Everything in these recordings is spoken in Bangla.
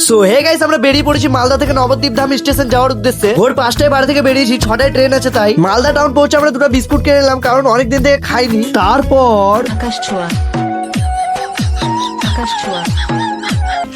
সো হে গাইস, আমরা বেরিয়ে পড়েছি মালদা থেকে নবদ্বীপ ধাম স্টেশন যাওয়ার উদ্দেশ্যে। ভোর 5টায় বাড়ি থেকে বেরিয়েছি, 6টায় ট্রেন আছে, তাই মালদা টাউন পৌঁছে আমরা দুটো বিস্কুট কিনে নিলাম, কারণ অনেকদিন থেকে খাইনি। তারপর আকাশ ছোঁয়া আকাশ ছোঁয়া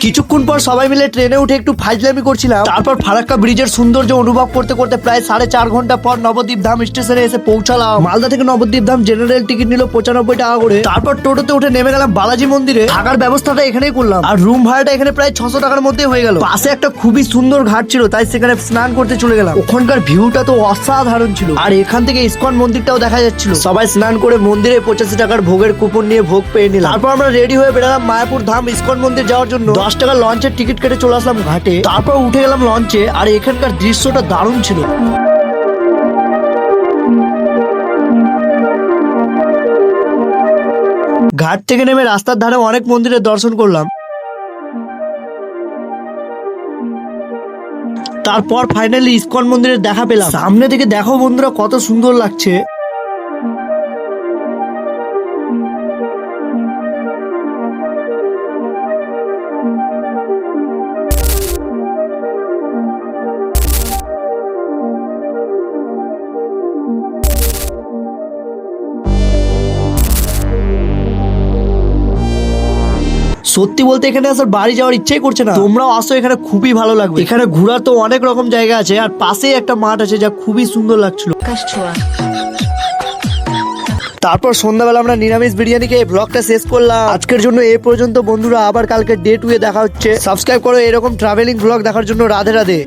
কিছুক্ষণ পর সবাই মিলে ট্রেনে উঠে একটু ফাজলামি করছিলাম। তারপর ফারাক্কা ব্রিজের সৌন্দর্য অনুভব করতে করতে প্রায় 4.5 ঘন্টা পর নবদ্বীপ ধাম স্টেশনে এসে পৌঁছালাম। মালদা থেকে নবদ্বীপ ধাম জেনারেল টিকিট নিল 95 টাকা করে। তারপর টোটোতে উঠে নেমে গেলাম বালাজি মন্দিরে। থাকার ব্যবস্থাটা এখানেই করলাম, আর রুম ভাড়াটা এখানে প্রায় 600 টাকার মধ্যে হয়ে গেল। পাশে একটা খুবই সুন্দর ঘাট ছিল, তাই সেখানে স্নান করতে চলে গেলাম। ওখানকার ভিউটা তো অসাধারণ ছিল, আর এখান থেকে ইসকন মন্দিরটাও দেখা যাচ্ছিল। সবাই স্নান করে মন্দিরে 85 টাকার ভোগের কুপন নিয়ে ভোগ পেয়ে নিলাম। তারপর আমরা রেডি হয়ে বেরালাম মায়াপুর ধাম ইসকন মন্দির যাওয়ার জন্য। 10 টাকা লঞ্চের টিকিট কেটে চলে আসলাম ঘাটে। তারপর উঠে গেলাম লঞ্চে, আর এখানকার দৃশ্যটা দারুণ ছিল। ঘাট থেকে নেমে রাস্তার ধারে অনেক মন্দিরের দর্শন করলাম। তারপর ফাইনালি ইসকন মন্দিরের দেখা পেলাম। সামনে থেকে দেখো বন্ধুরা, কত সুন্দর লাগছে। সত্যি বলতে এখানে আসার বাড়ি যাওয়ার ইচ্ছাই করছে না। তোমরাও আসো, এখানে খুবই ভালো লাগবে। এখানে ঘোরার তো অনেক রকম জায়গা আছে, আর পাশেই একটা মাঠ আছে যা খুবই সুন্দর লাগছিল। আকাশ ছোঁয়া। তারপর সন্ধ্যাবেলা আমরা নিরামিষ বিরিয়ানি খেয়ে ব্লগটা শেষ করলাম। আজকের জন্য এই পর্যন্ত বন্ধুরা, আবার কালকে ডে 2 এ দেখা হচ্ছে। সাবস্ক্রাইব করো এরকম ট্রাভেলিং ব্লগ দেখার জন্য। রাধে রাধে।